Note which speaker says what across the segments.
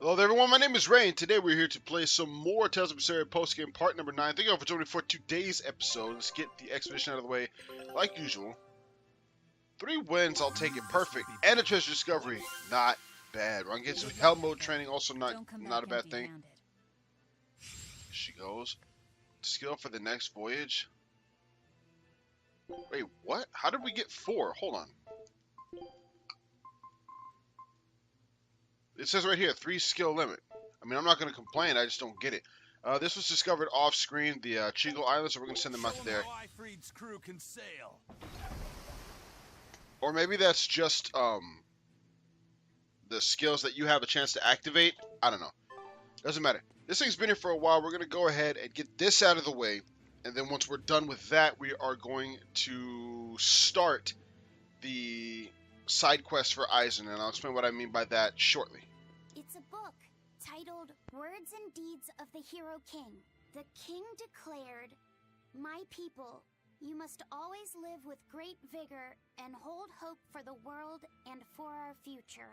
Speaker 1: Hello there everyone, my name is Ray, and today we're here to play some more Tales of Berseria postgame part number 9. Thank you all for joining me for today's episode. Let's get the expedition out of the way, like usual. 3 wins, I'll take it, perfect. And a treasure discovery, not bad. We're gonna get some hell mode training, also not a bad thing. Here she goes. Skill for the next voyage. Wait, what? How did we get 4? Hold on. It says right here, 3 skill limit. I mean, I'm not going to complain, I just don't get it. This was discovered off screen, the Chigo Island, so we're going to send them out to there.
Speaker 2: Crew can sail.
Speaker 1: Or maybe that's just the skills that you have a chance to activate. I don't know. Doesn't matter. This thing's been here for a while. We're going to go ahead and get this out of the way. And then once we're done with that, we are going to start the side quest for Eisen. And I'll explain what I mean by that shortly.
Speaker 3: It's a book titled Words and Deeds of the Hero King. The king declared, "My people, you must always live with great vigor and hold hope for the world and for our future.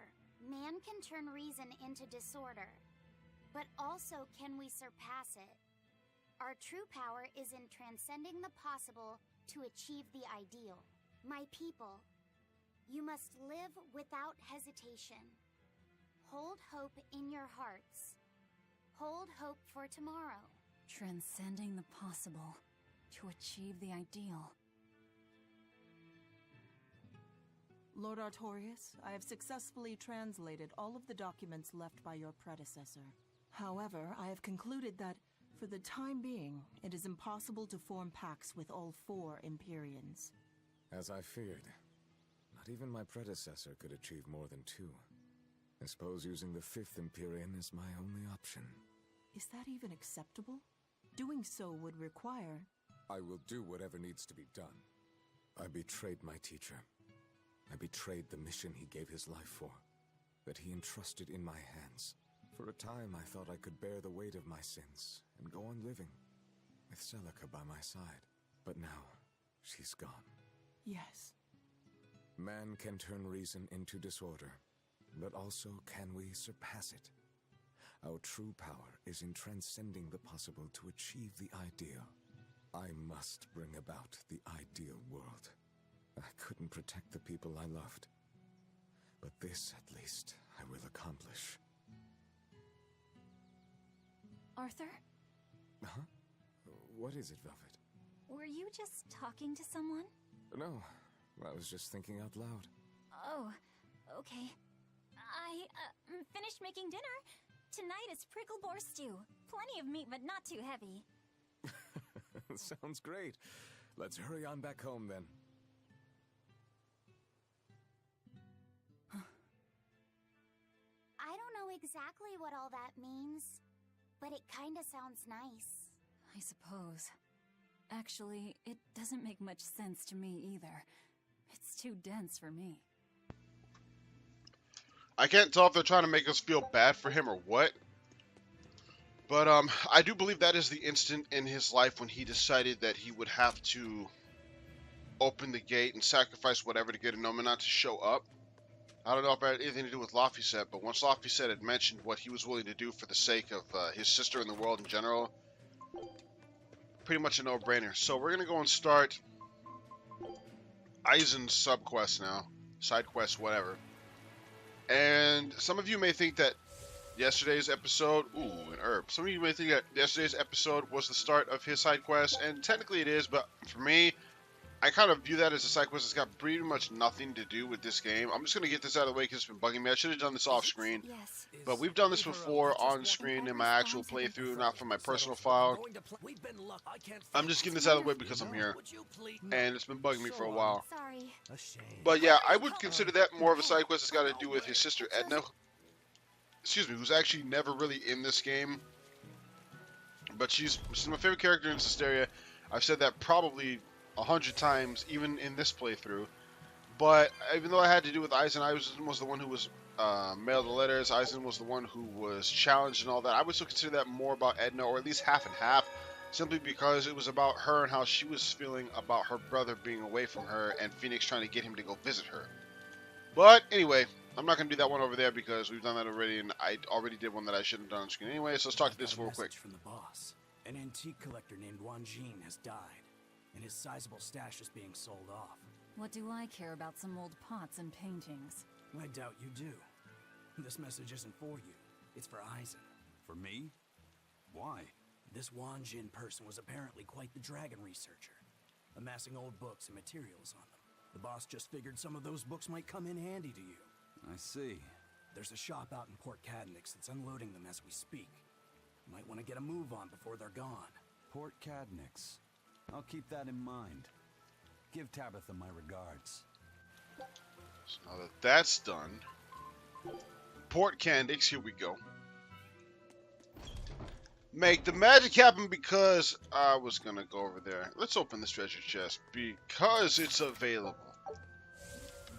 Speaker 3: Man can turn reason into disorder, but also can we surpass it? Our true power is in transcending the possible to achieve the ideal. My people, you must live without hesitation. Hold hope in your hearts. Hold hope for tomorrow."
Speaker 4: Transcending the possible to achieve the ideal.
Speaker 5: Lord Artorius, I have successfully translated all of the documents left by your predecessor. However, I have concluded that, for the time being, it is impossible to form pacts with all 4 Empyreans.
Speaker 6: As I feared. Not even my predecessor could achieve more than 2. I suppose using the 5th Empyrean is my only option.
Speaker 5: Is that even acceptable? Doing so would require...
Speaker 6: I will do whatever needs to be done. I betrayed my teacher. I betrayed the mission he gave his life for, that he entrusted in my hands. For a time I thought I could bear the weight of my sins and go on living, with Celica by my side. But now, she's gone.
Speaker 5: Yes.
Speaker 6: Man can turn reason into disorder, but also can we surpass it? Our true power is in transcending the possible to achieve the ideal. I must bring about the ideal world. I couldn't protect the people I loved, but this, at least, I will accomplish.
Speaker 4: Arthur?
Speaker 6: Huh? What is it, Velvet?
Speaker 4: Were you just talking to someone?
Speaker 6: No, I was just thinking out loud.
Speaker 4: Oh, okay. I finished making dinner. Tonight is prickle boar stew. Plenty of meat, but not too heavy.
Speaker 6: Sounds great. Let's hurry on back home, then.
Speaker 3: I don't know exactly what all that means, but it kinda sounds nice.
Speaker 4: I suppose. Actually, it doesn't make much sense to me either. It's too dense for me.
Speaker 1: I can't tell if they're trying to make us feel bad for him or what. But I do believe that is the instant in his life when he decided that he would have to open the gate and sacrifice whatever to get Anomina to show up. I don't know if it had anything to do with Laphicet, but once Laphicet had mentioned what he was willing to do for the sake of his sister and the world in general, pretty much a no-brainer. So we're going to go and start Eisen's subquest now. Side quest, whatever. And some of you may think that yesterday's episode... Ooh, an herb. Some of you may think that yesterday's episode was the start of his side quest, and technically it is, but for me, I kind of view that as a side quest that's got pretty much nothing to do with this game. I'm just going to get this out of the way because it's been bugging me. I should have done this off screen.
Speaker 4: Yes.
Speaker 1: But we've done this before on screen in my actual playthrough, not from my personal file. I'm just getting this out of the way because I'm here. And it's been bugging me for a while.
Speaker 3: Sorry.
Speaker 1: But yeah, I would consider that more of a side quest that's got to do with his sister Edna. Excuse me, who's actually never really in this game. But she's my favorite character in Berseria. I've said that probably 100 times, even in this playthrough. But even though I had to do with Eisen was the one who was mailed the letters. Eisen was the one who was challenged and all that. I would still consider that more about Edna, or at least half and half, simply because it was about her and how she was feeling about her brother being away from her and Phoenix trying to get him to go visit her. But anyway, I'm not going to do that one over there because we've done that already, and I already did one that I shouldn't have done on screen anyway, so let's talk to this real quick.
Speaker 2: From the boss. An antique collector named Wanjin has died, and his sizable stash is being sold off.
Speaker 4: What do I care about some old pots and paintings?
Speaker 2: I doubt you do. This message isn't for you. It's for Eisen.
Speaker 7: For me? Why?
Speaker 2: This Wanjin person was apparently quite the dragon researcher, amassing old books and materials on them. The boss just figured some of those books might come in handy to you.
Speaker 7: I see.
Speaker 2: There's a shop out in Port Cadnix that's unloading them as we speak. Might want to get a move on before they're gone.
Speaker 7: Port Cadnix. I'll keep that in mind. Give Tabitha my regards.
Speaker 1: So now that that's done, Port Cadnix, here we go. Make the magic happen because I was going to go over there. Let's open this treasure chest because it's available.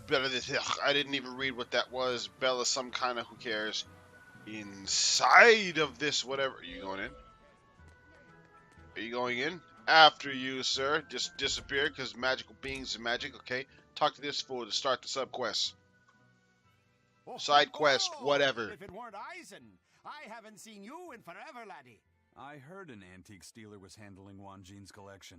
Speaker 1: Better than, I didn't even read what that was. Bella, some kind of, who cares. Inside of this, whatever. Are you going in? Are you going in? After you, sir. Just disappear because magical beings are magic, okay? Talk to this fool to start the sub quest. Side quest, whatever.
Speaker 8: If it weren't Eisen, I haven't seen you in forever, laddie.
Speaker 7: I heard an antique stealer was handling Wanjin's collection.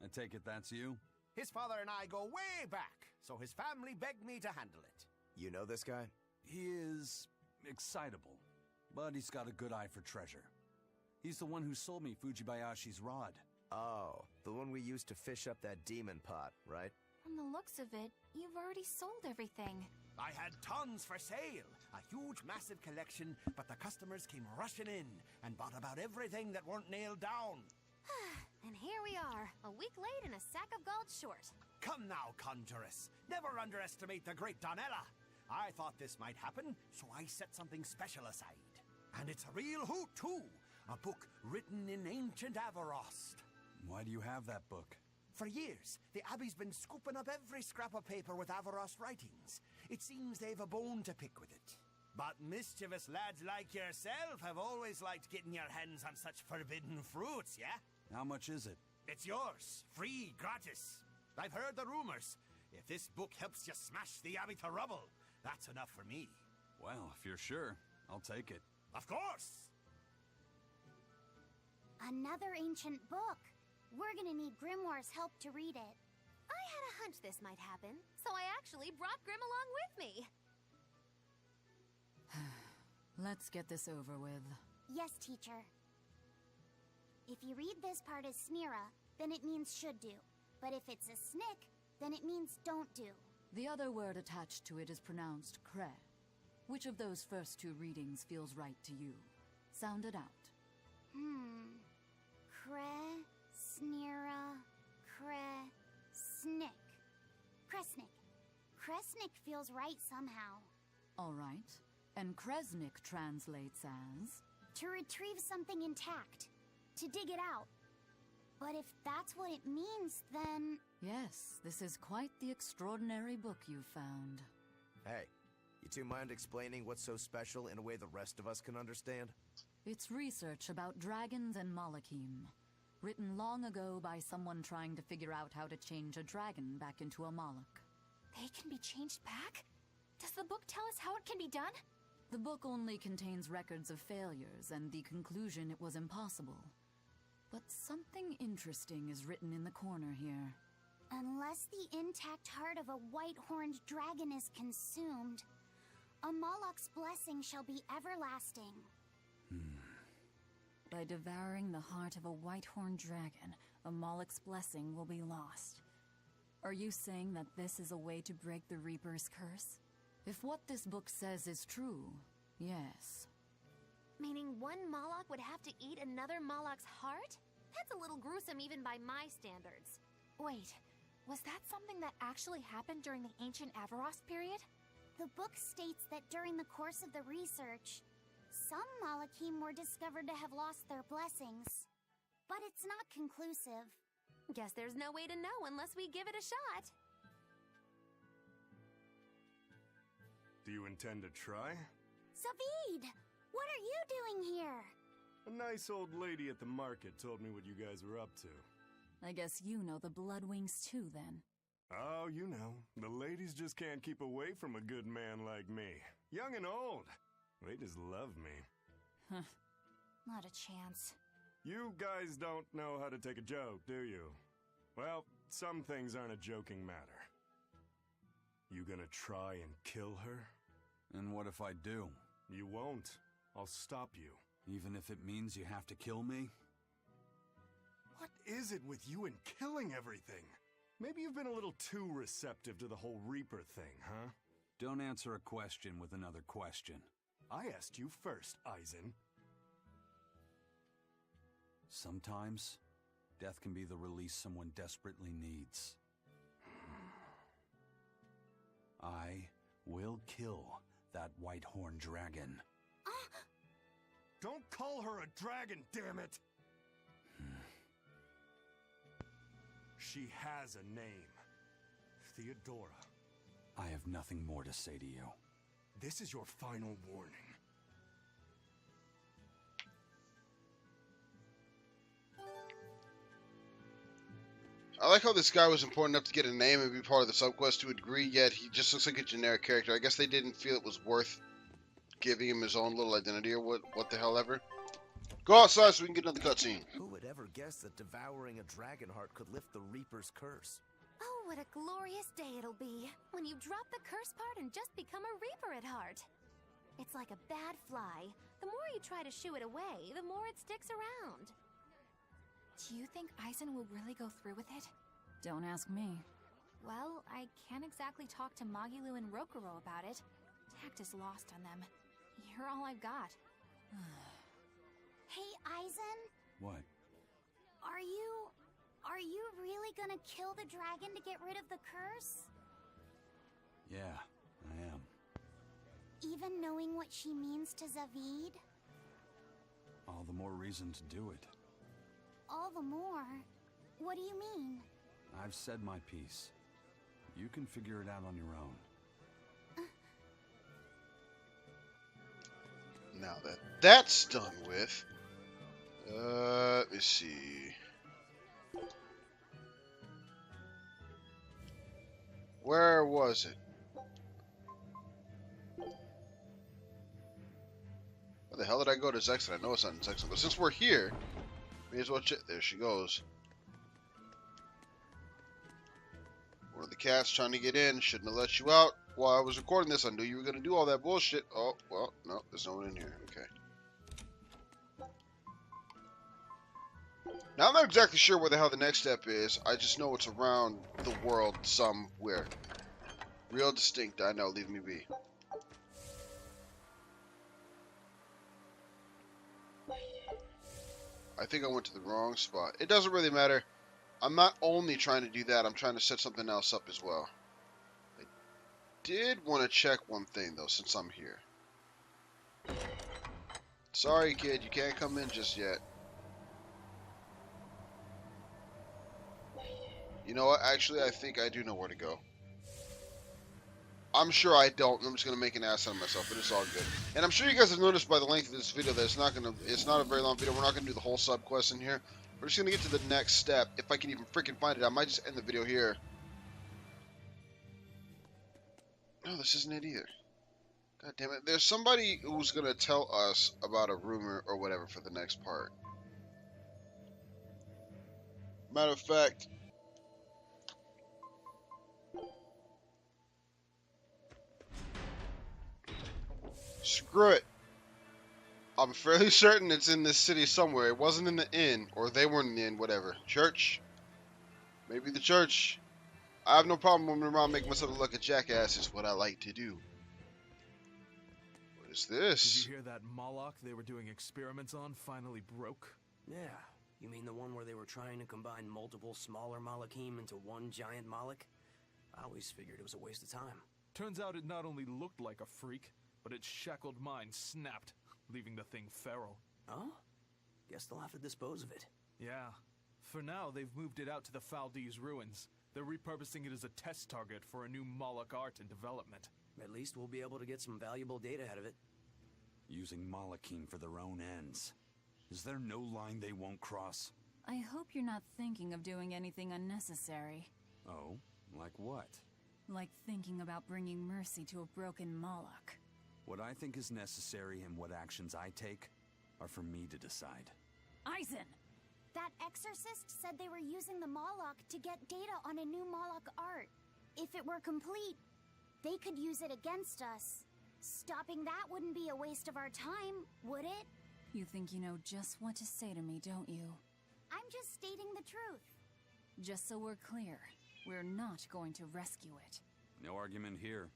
Speaker 7: I take it that's you?
Speaker 8: His father and I go way back, so his family begged me to handle it.
Speaker 9: You know this guy?
Speaker 7: He is excitable, but he's got a good eye for treasure. He's the one who sold me Fujibayashi's rod.
Speaker 9: Oh, the one we used to fish up that demon pot, right?
Speaker 4: From the looks of it, you've already sold everything.
Speaker 8: I had tons for sale, a huge, massive collection, but the customers came rushing in and bought about everything that weren't nailed down.
Speaker 4: And here we are, a week late and a sack of gold short.
Speaker 8: Come now, Conjuress. Never underestimate the great Donella. I thought this might happen, so I set something special aside. And it's a real hoot, too. A book written in ancient Avarost.
Speaker 7: Why do you have that book?
Speaker 8: For years, the Abbey's been scooping up every scrap of paper with Avarost writings. It seems they've a bone to pick with it. But mischievous lads like yourself have always liked getting your hands on such forbidden fruits, yeah?
Speaker 7: How much is it?
Speaker 8: It's yours. Free, gratis. I've heard the rumors. If this book helps you smash the Abbey to rubble, that's enough for me.
Speaker 7: Well, if you're sure, I'll take it.
Speaker 8: Of course!
Speaker 3: Another ancient book. We're gonna need Grimoire's help to read it.
Speaker 4: I had a hunch this might happen, so I actually brought Grim along with me.
Speaker 5: Let's get this over with.
Speaker 3: Yes, teacher. If you read this part as Snira, then it means should do. But if it's a snick, then it means don't do.
Speaker 5: The other word attached to it is pronounced cre. Which of those first two readings feels right to you? Sound it out.
Speaker 3: Kre, Snira, Kre, Snick. Kresnik. Kresnik feels right somehow.
Speaker 5: All right. And Kresnik translates as?
Speaker 3: To retrieve something intact. To dig it out. But if that's what it means, then...
Speaker 5: Yes, this is quite the extraordinary book you've found.
Speaker 9: Hey, you two mind explaining what's so special in a way the rest of us can understand?
Speaker 5: It's research about dragons and Malakim. Written long ago by someone trying to figure out how to change a dragon back into a Malak.
Speaker 4: They can be changed back? Does the book tell us how it can be done?
Speaker 5: The book only contains records of failures and the conclusion it was impossible. But something interesting is written in the corner here.
Speaker 3: Unless the intact heart of a white-horned dragon is consumed, a Malak's blessing shall be everlasting.
Speaker 4: By devouring the heart of a white-horned dragon, a Malak's blessing will be lost.
Speaker 5: Are you saying that this is a way to break the Reaper's curse? If what this book says is true, yes.
Speaker 4: Meaning one Malak would have to eat another Malak's heart? That's a little gruesome even by my standards. Wait, was that something that actually happened during the ancient Avarost period?
Speaker 3: The book states that during the course of the research, some Malakim were discovered to have lost their blessings. But it's not conclusive.
Speaker 4: Guess there's no way to know unless we give it a shot.
Speaker 10: Do you intend to try?
Speaker 3: Savid! What are you doing here?
Speaker 10: A nice old lady at the market told me what you guys were up to.
Speaker 5: I guess you know the Bloodwings too, then.
Speaker 10: Oh, you know, the ladies just can't keep away from a good man like me. Young and old. They just love me.
Speaker 4: Not a chance.
Speaker 10: You guys don't know how to take a joke, do you? Well, some things aren't a joking matter. You gonna try and kill her?
Speaker 7: And what if I do?
Speaker 10: You won't. I'll stop you.
Speaker 7: Even if it means you have to kill me?
Speaker 10: What is it with you and killing everything? Maybe you've been a little too receptive to the whole Reaper thing, huh?
Speaker 7: Don't answer a question with another question.
Speaker 10: I asked you first, Eisen.
Speaker 7: Sometimes, death can be the release someone desperately needs. I will kill that white horn dragon.
Speaker 10: Don't call her a dragon, damn it! She has a name. Theodora.
Speaker 7: I have nothing more to say to you.
Speaker 10: This is your final warning.
Speaker 1: I like how this guy was important enough to get a name and be part of the subquest to a degree, yet he just looks like a generic character. I guess they didn't feel it was worth giving him his own little identity or what the hell ever. Go outside so we can get another cutscene.
Speaker 9: Who would ever guess that devouring a dragon heart could lift the Reaper's curse?
Speaker 4: Oh, what a glorious day it'll be when you drop the curse part and just become a Reaper at heart. It's like a bad fly. The more you try to shoo it away, the more it sticks around. Do you think Eisen will really go through with it?
Speaker 11: Don't ask me.
Speaker 4: Well, I can't exactly talk to Magilu and Rokuro about it. Tact is lost on them. You're all I've got.
Speaker 3: Hey, Eisen?
Speaker 7: What?
Speaker 3: Are you really gonna kill the dragon to get rid of the curse?
Speaker 7: Yeah, I am.
Speaker 3: Even knowing what she means to Zavid?
Speaker 7: All the more reason to do it.
Speaker 3: All the more? What do you mean?
Speaker 7: I've said my piece. You can figure it out on your own.
Speaker 1: Now that that's done with, let me see. Where was it? Where the hell did I go to Zexon? I know it's not in Zexon, but since we're here, may as well check. There she goes. One of the cats trying to get in. Shouldn't have let you out while I was recording this. I knew you were going to do all that bullshit. Oh, well, no, there's no one in here. Okay. Now, I'm not exactly sure where the hell the next step is. I just know it's around the world somewhere. Real distinct, I know. Leave me be. I think I went to the wrong spot. It doesn't really matter. I'm not only trying to do that, I'm trying to set something else up as well. I did want to check one thing, though, since I'm here. Sorry, kid, you can't come in just yet. You know what? Actually, I think I do know where to go. I'm sure I don't. I'm just going to make an ass out of myself, but it's all good. And I'm sure you guys have noticed by the length of this video that it's not a very long video. We're not going to do the whole sub-quest in here. We're just going to get to the next step. If I can even freaking find it, I might just end the video here. No, this isn't it either. God damn it. There's somebody who's going to tell us about a rumor or whatever for the next part. Matter of fact, screw it. I'm fairly certain it's in this city somewhere. It wasn't in the inn, or they weren't in the inn, whatever. Church? Maybe the church. I have no problem moving around making myself look like a jackass. Is what I like to do. What is this?
Speaker 2: Did you hear that Moloch they were doing experiments on finally broke?
Speaker 12: Yeah. You mean the one where they were trying to combine multiple smaller Malachim into one giant Moloch? I always figured it was a waste of time.
Speaker 2: Turns out it not only looked like a freak, but its shackled mind snapped, leaving the thing feral.
Speaker 12: Oh? Guess they'll have to dispose of it.
Speaker 2: Yeah. For now, they've moved it out to the Faldee's ruins. They're repurposing it as a test target for a new Moloch art in development.
Speaker 12: At least we'll be able to get some valuable data out of it.
Speaker 7: Using Malachim for their own ends. Is there no line they won't cross?
Speaker 11: I hope you're not thinking of doing anything unnecessary.
Speaker 7: Oh? Like what?
Speaker 11: Like thinking about bringing mercy to a broken Moloch.
Speaker 7: What I think is necessary and what actions I take are for me to decide.
Speaker 11: Eisen!
Speaker 3: That exorcist said they were using the Moloch to get data on a new Moloch art. If it were complete, they could use it against us. Stopping that wouldn't be a waste of our time, would it?
Speaker 11: You think you know just what to say to me, don't you?
Speaker 3: I'm just stating the truth.
Speaker 11: Just so we're clear, we're not going to rescue it.
Speaker 7: No argument here.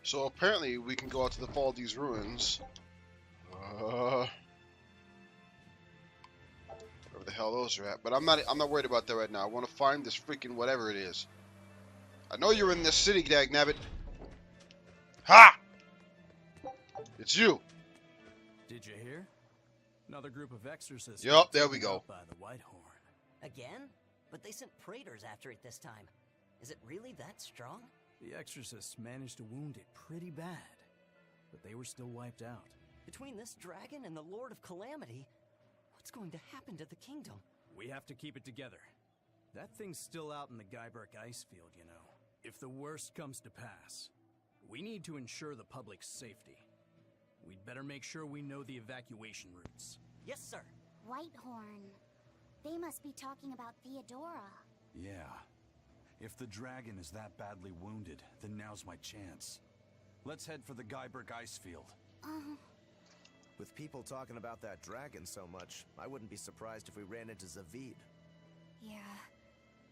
Speaker 1: So apparently we can go out to the Faldi's ruins. Whatever the hell those are at. But I'm not worried about that right now. I want to find this freaking whatever it is. I know you're in this city, dagnabbit. Ha! It's you.
Speaker 2: Did you hear? Another group of exorcists.
Speaker 1: Yup, there we go.
Speaker 2: By the White Horn.
Speaker 13: Again? But they sent praetors after it this time. Is it really that strong?
Speaker 2: The exorcists managed to wound it pretty bad, but they were still wiped out.
Speaker 13: Between this dragon and the Lord of Calamity, what's going to happen to the kingdom?
Speaker 2: We have to keep it together. That thing's still out in the Guyberg ice field, you know. If the worst comes to pass, we need to ensure the public's safety. We'd better make sure we know the evacuation routes.
Speaker 13: Yes, sir.
Speaker 3: Whitehorn. They must be talking about Theodora.
Speaker 7: Yeah. If the dragon is that badly wounded, then now's my chance. Let's head for the Guyberg ice field.
Speaker 9: With people talking about that dragon so much, I wouldn't be surprised if we ran into Zavid.
Speaker 4: Yeah.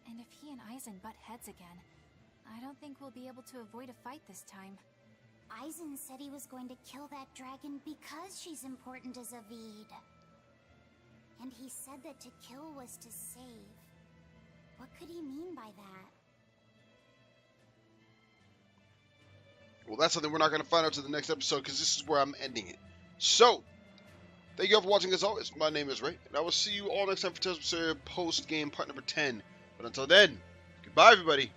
Speaker 4: And if he and Eisen butt heads again, I don't think we'll be able to avoid a fight this time.
Speaker 3: Eisen said he was going to kill that dragon because she's important to Zavid. And he said that to kill was to save. What could he mean by that?
Speaker 1: Well, that's something we're not going to find out to the next episode because this is where I'm ending it. So, thank you all for watching as always. My name is Ray, and I will see you all next time for Tales of Berseria post-game part number 10. But until then, goodbye everybody.